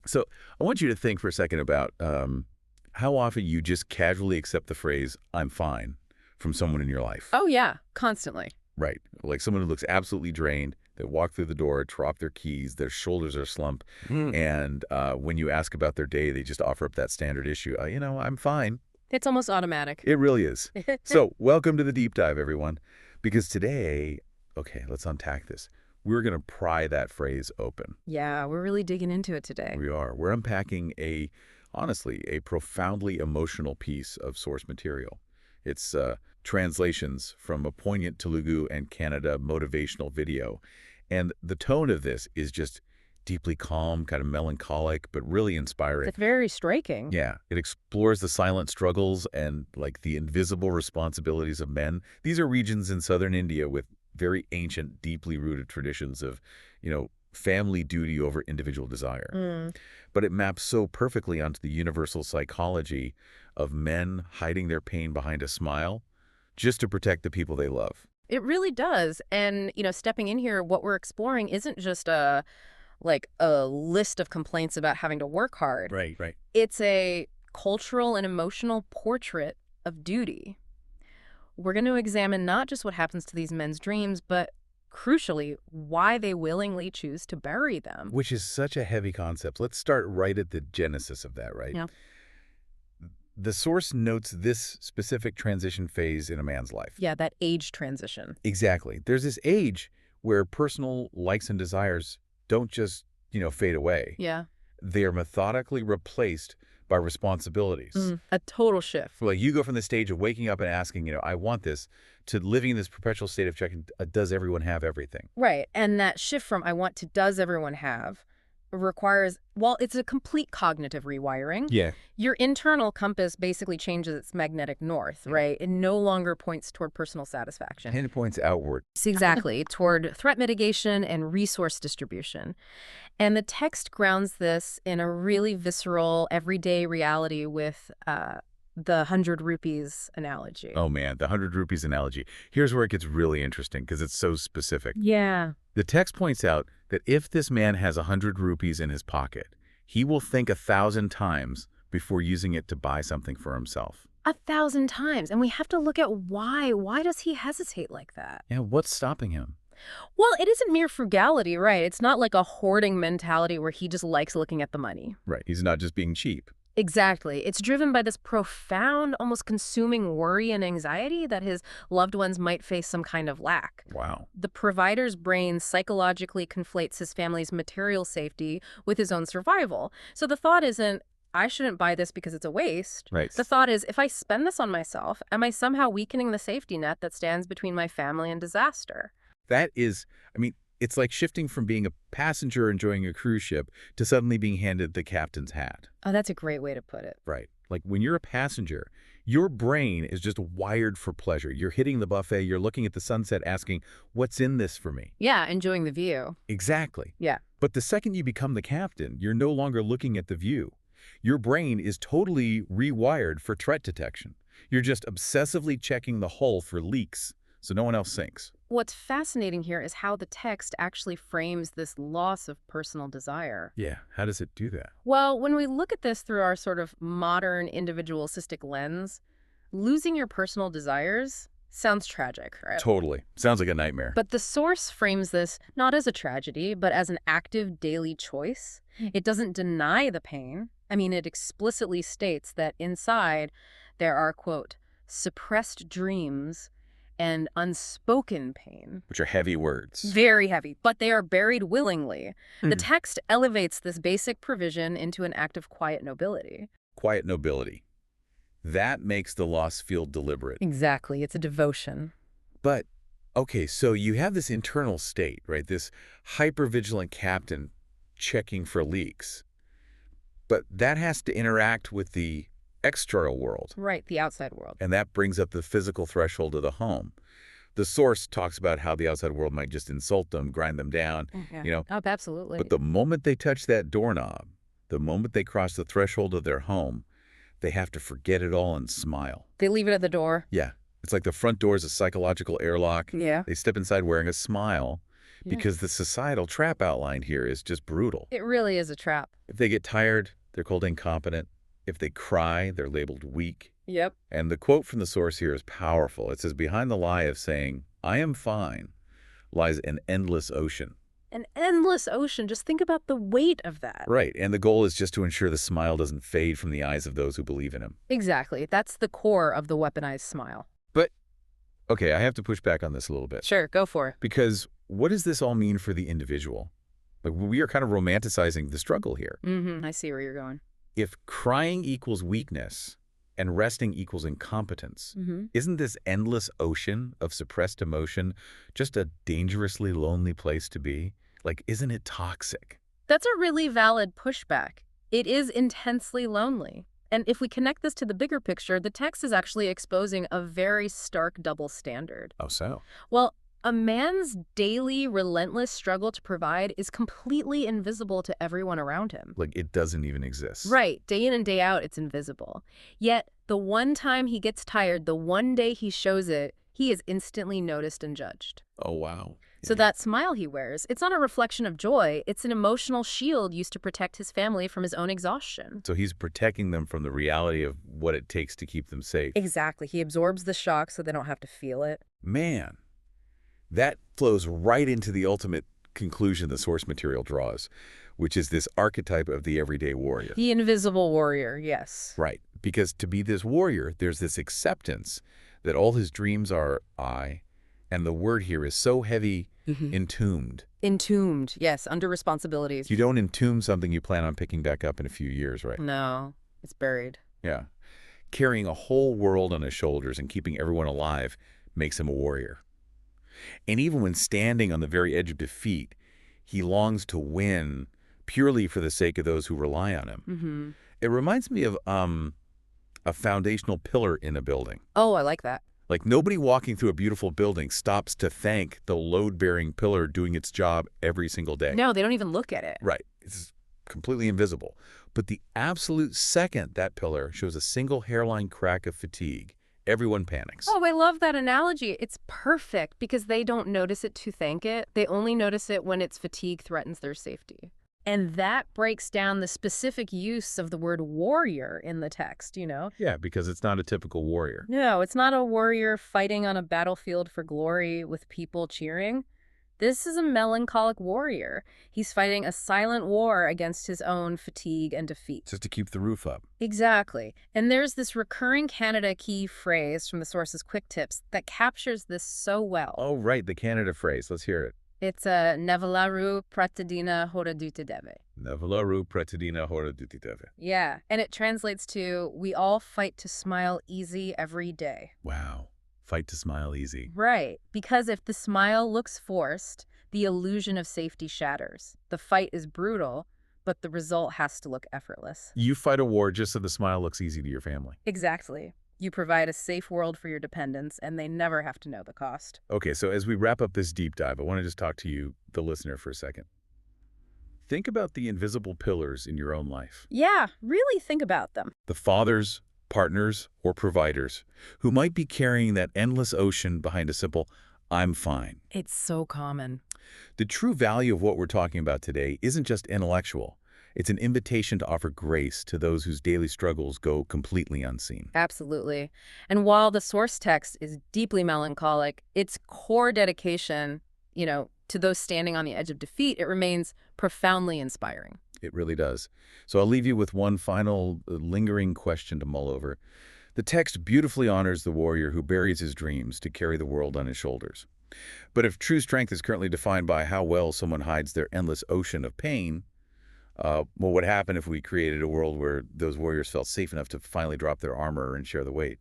So I want you to think for a second about how often you just casually accept the phrase, I'm fine, from someone in your life. Oh, yeah, constantly. Right. Like someone who looks absolutely drained, they walk through the door, drop their keys, their shoulders are slumped, Mm. and when you ask about their day, they just offer up that standard issue, I'm fine. It's almost automatic. It really is. So welcome to the deep dive, everyone, because today, okay, let's unpack this. We're going to pry that phrase open. Yeah, we're really digging into it today. We are. We're unpacking honestly, a profoundly emotional piece of source material. It's translations from a poignant Telugu and Kannada motivational video. And the tone of this is just deeply calm, kind of melancholic, but really inspiring. It's very striking. Yeah, it explores the silent struggles and like the invisible responsibilities of men. These are regions in southern India with very ancient, deeply rooted traditions of, family duty over individual desire. Mm. But it maps so perfectly onto the universal psychology of men hiding their pain behind a smile just to protect the people they love. It really does. And, stepping in here, what we're exploring isn't just a list of complaints about having to work hard. Right, right. It's a cultural and emotional portrait of duty. We're going to examine not just what happens to these men's dreams, but crucially, why they willingly choose to bury them. Which is such a heavy concept. Let's start right at the genesis of that, right? Yeah. The source notes this specific transition phase in a man's life. Yeah, that age transition. Exactly. There's this age where personal likes and desires don't just, fade away. Yeah. They are methodically replaced by responsibilities. A total shift. Like you go from the stage of waking up and asking, I want this, to living in this perpetual state of checking, does everyone have everything? Right. And that shift from I want to does everyone have requires, well, it's a complete cognitive rewiring. Yeah. Your internal compass basically changes its magnetic north, right? It no longer points toward personal satisfaction. Pinpoints outward. Exactly, toward threat mitigation and resource distribution. And the text grounds this in a really visceral, everyday reality with the 100 rupees analogy. Oh, man, the 100 rupees analogy. Here's where it gets really interesting because it's so specific. Yeah. The text points out that if this man has 100 rupees in his pocket, he will think 1,000 times before using it to buy something for himself. 1,000 times. And we have to look at why. Why does he hesitate like that? Yeah, what's stopping him? Well, it isn't mere frugality, right? It's not like a hoarding mentality where he just likes looking at the money. Right, he's not just being cheap. Exactly. It's driven by this profound, almost consuming worry and anxiety that his loved ones might face some kind of lack. Wow. The provider's brain psychologically conflates his family's material safety with his own survival. So the thought isn't, I shouldn't buy this because it's a waste. Right. The thought is, if I spend this on myself, am I somehow weakening the safety net that stands between my family and disaster? That is, it's like shifting from being a passenger enjoying a cruise ship to suddenly being handed the captain's hat. Oh, that's a great way to put it. Right. Like when you're a passenger, your brain is just wired for pleasure. You're hitting the buffet, you're looking at the sunset asking, what's in this for me? Yeah, enjoying the view. Exactly. Yeah. But the second you become the captain, you're no longer looking at the view. Your brain is totally rewired for threat detection. You're just obsessively checking the hull for leaks so no one else sinks. What's fascinating here is how the text actually frames this loss of personal desire. Yeah, how does it do that? Well, when we look at this through our sort of modern individualistic lens, losing your personal desires sounds tragic, right? Totally. Sounds like a nightmare. But the source frames this not as a tragedy, but as an active daily choice. It doesn't deny the pain. It explicitly states that inside there are, quote, suppressed dreams and unspoken pain. Which are heavy words. Very heavy, but they are buried willingly. The text elevates this basic provision into an act of quiet nobility. Quiet nobility. That makes the loss feel deliberate. Exactly. It's a devotion. But, okay, so you have this internal state, right? This hypervigilant captain checking for leaks. But that has to interact with the external world. Right, the outside world. And that brings up the physical threshold of the home. The source talks about how the outside world might just insult them, grind them down, Yeah. Oh, absolutely. But the moment they touch that doorknob, the moment they cross the threshold of their home, they have to forget it all and smile. They leave it at the door. Yeah. It's like the front door is a psychological airlock. Yeah. They step inside wearing a smile Yeah. because the societal trap outlined here is just brutal. It really is a trap. If they get tired, they're called incompetent. If they cry, they're labeled weak. Yep. And the quote from the source here is powerful. It says, behind the lie of saying, I am fine, lies an endless ocean. An endless ocean. Just think about the weight of that. Right, and the goal is just to ensure the smile doesn't fade from the eyes of those who believe in him. Exactly. That's the core of the weaponized smile. But, okay, I have to push back on this a little bit. Sure, go for it. Because what does this all mean for the individual? Like, we are kind of romanticizing the struggle here. I see where you're going. If crying equals weakness and resting equals incompetence, isn't this endless ocean of suppressed emotion just a dangerously lonely place to be? Like, isn't it toxic? That's a really valid pushback. It is intensely lonely. And if we connect this to the bigger picture, the text is actually exposing a very stark double standard. Oh, so? Well, a man's daily, relentless struggle to provide is completely invisible to everyone around him. Like, it doesn't even exist. Right. Day in and day out, it's invisible. Yet, the one time he gets tired, the one day he shows it, he is instantly noticed and judged. Oh, wow. So that smile he wears, it's not a reflection of joy. It's an emotional shield used to protect his family from his own exhaustion. So he's protecting them from the reality of what it takes to keep them safe. Exactly. He absorbs the shock so they don't have to feel it. Man, that flows right into the ultimate conclusion the source material draws, which is this archetype of the everyday warrior. The invisible warrior, yes. Right. Because to be this warrior, there's this acceptance that all his dreams are I, and the word here is so heavy, entombed. Entombed, yes, under responsibilities. You don't entomb something you plan on picking back up in a few years, right? No, it's buried. Yeah. Carrying a whole world on his shoulders and keeping everyone alive makes him a warrior. And even when standing on the very edge of defeat, he longs to win purely for the sake of those who rely on him. It reminds me of a foundational pillar in a building. Oh, I like that. Like, nobody walking through a beautiful building stops to thank the load-bearing pillar doing its job every single day. No, they don't even look at it. Right. It's completely invisible. But the absolute second that pillar shows a single hairline crack of fatigue, everyone panics. Oh, I love that analogy. It's perfect because they don't notice it to thank it. They only notice it when its fatigue threatens their safety. And that breaks down the specific use of the word warrior in the text, you know? Yeah, because it's not a typical warrior. No, it's not a warrior fighting on a battlefield for glory with people cheering. This is a melancholic warrior. He's fighting a silent war against his own fatigue and defeat. Just to keep the roof up. Exactly. And there's this recurring Canada key phrase from the source's quick tips that captures this so well. Oh, right, the Canada phrase. Let's hear it. It's a Nevelaru Pratadina Horadutideve. Nevelaru Pratadina Horadutideve. Yeah, and it translates to, we all fight to smile easy every day. Wow. Fight to smile easy. Right, because if the smile looks forced, the illusion of safety shatters. The fight is brutal, but the result has to look effortless. You fight a war just so the smile looks easy to your family. Exactly. You provide a safe world for your dependents, and they never have to know the cost. Okay, so as we wrap up this deep dive, I want to just talk to you, the listener, for a second. Think about the invisible pillars in your own life. Yeah, really think about them. The fathers, partners, or providers who might be carrying that endless ocean behind a simple, I'm fine. It's so common. The true value of what we're talking about today isn't just intellectual. It's an invitation to offer grace to those whose daily struggles go completely unseen. Absolutely. And while the source text is deeply melancholic, its core dedication, to those standing on the edge of defeat, it remains profoundly inspiring. It really does. So I'll leave you with one final lingering question to mull over. The text beautifully honors the warrior who buries his dreams to carry the world on his shoulders. But if true strength is currently defined by how well someone hides their endless ocean of pain, what would happen if we created a world where those warriors felt safe enough to finally drop their armor and share the weight?